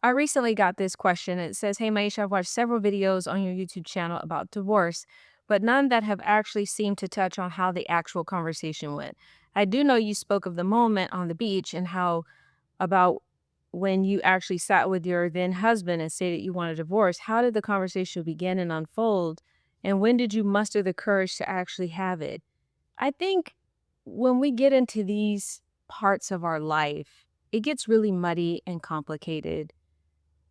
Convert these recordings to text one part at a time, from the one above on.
I recently got this question. It says, "Hey, Myesha, I've watched several videos on your YouTube channel about divorce, but none that have actually seemed to touch on how the actual conversation went. I do know you spoke of the moment on the beach and how about when you actually sat with your then husband and stated you want a divorce. How did the conversation begin and unfold? And when did you muster the courage to actually have it?" I think when we get into these parts of our life, it gets really muddy and complicated.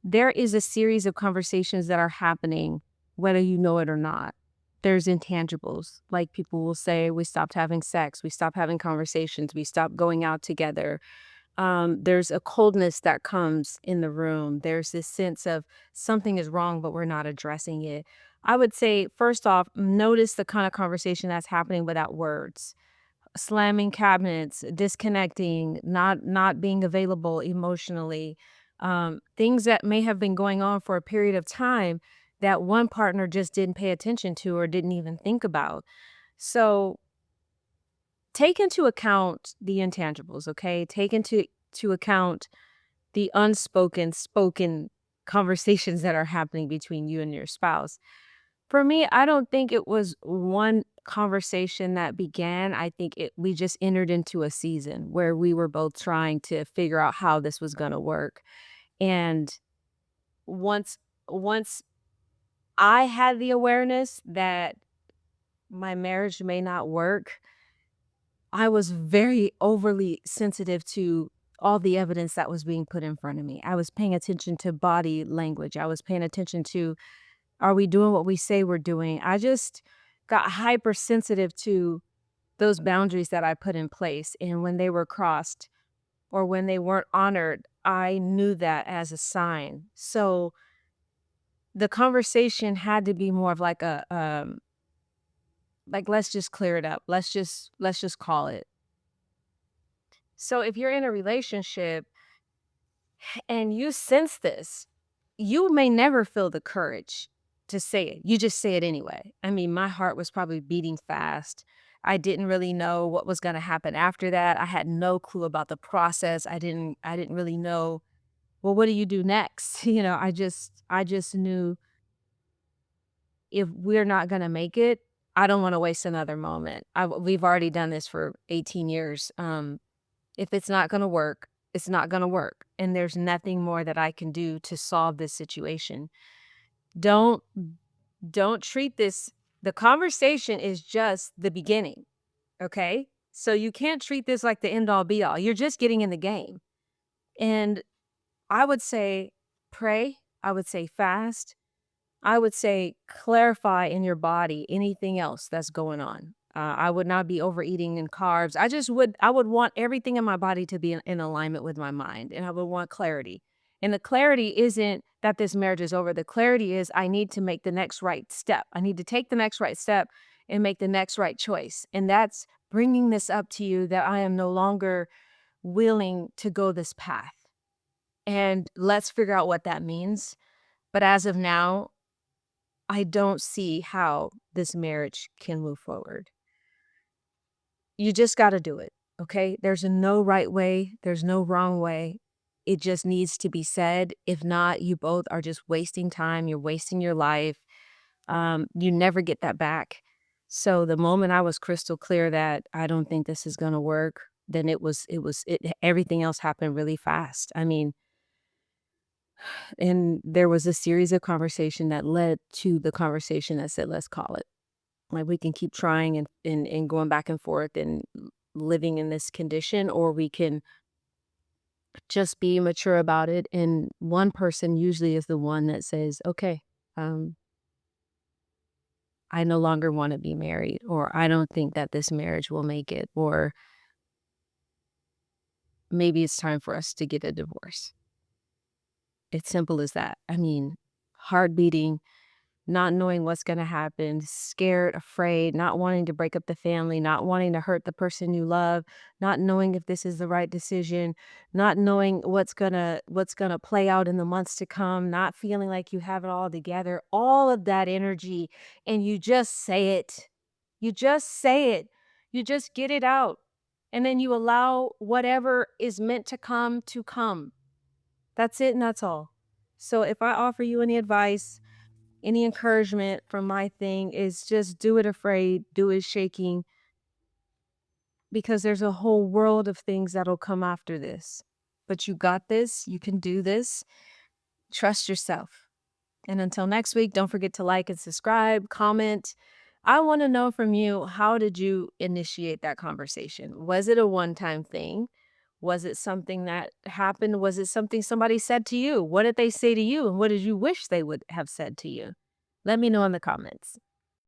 There is a series of conversations that are happening, whether you know it or not. There's intangibles. Like people will say, we stopped having sex, we stopped having conversations, we stopped going out together. There's a coldness that comes in the room. There's this sense of something is wrong, but we're not addressing it. I would say, first off, notice the kind of conversation that's happening without words. Slamming cabinets, disconnecting, not being available emotionally, things that may have been going on for a period of time that one partner just didn't pay attention to or didn't even think about. So take into account the intangibles, okay? Take into account the unspoken, spoken conversations that are happening between you and your spouse. For me, I don't think it was one conversation that began. I think we just entered into a season where we were both trying to figure out how this was going to work. And once once I had the awareness that my marriage may not work, I was very overly sensitive to all the evidence that was being put in front of me. I was paying attention to body language. I was paying attention to, are we doing what we say we're doing? I just got hypersensitive to those boundaries that I put in place. And when they were crossed or when they weren't honored, I knew that as a sign. So the conversation had to be more of like like, let's just clear it up. Let's just call it. So if you're in a relationship and you sense this, you may never feel the courage to say it. You just say it anyway. I mean, my heart was probably beating fast. I didn't really know what was going to happen after that. I had no clue about the process. I didn't really know, well, what do you do next? I just knew if we're not going to make it, I don't want to waste another moment. We've already done this for 18 years. If it's not going to work, it's not going to work. And there's nothing more that I can do to solve this situation. Don't don't treat this, the conversation is just the beginning, okay? So you can't treat this like the end all be all. You're just getting in the game. And I would say pray, I would say fast, I would say clarify in your body anything else that's going on. I would not be overeating in carbs. I would want everything in my body to be in alignment with my mind, and I would want clarity. And the clarity isn't that this marriage is over. The clarity is I need to make the next right step. I need to take the next right step and make the next right choice. And that's bringing this up to you that I am no longer willing to go this path. And let's figure out what that means. But as of now, I don't see how this marriage can move forward. You just got to do it, okay? There's no right way, there's no wrong way. It just needs to be said. If not, you both are just wasting time, you're wasting your life. You never get that back. So the moment I was crystal clear that I don't think this is going to work, then everything else happened really fast. I mean, and there was a series of conversation that led to the conversation that said, let's call it. Like, we can keep trying and going back and forth and living in this condition, or we can just be mature about it. And one person usually is the one that says, okay, um, I no longer want to be married, or I don't think that this marriage will make it, or maybe it's time for us to get a divorce. It's simple as that. I mean, heart beating, not knowing what's going to happen, scared, afraid, not wanting to break up the family, not wanting to hurt the person you love, not knowing if this is the right decision, not knowing what's going to play out in the months to come, not feeling like you have it all together, all of that energy, and you just say it. You just say it. You just get it out. And then you allow whatever is meant to come to come. That's it and that's all. So if I offer you any advice, any encouragement from my thing is just do it afraid, do it shaking, because there's a whole world of things that'll come after this. But you got this, you can do this. Trust yourself. And until next week, don't forget to like and subscribe, comment. I want to know from you, how did you initiate that conversation? Was it a one-time thing? Was it something that happened? Was it something somebody said to you? What did they say to you? And what did you wish they would have said to you? Let me know in the comments.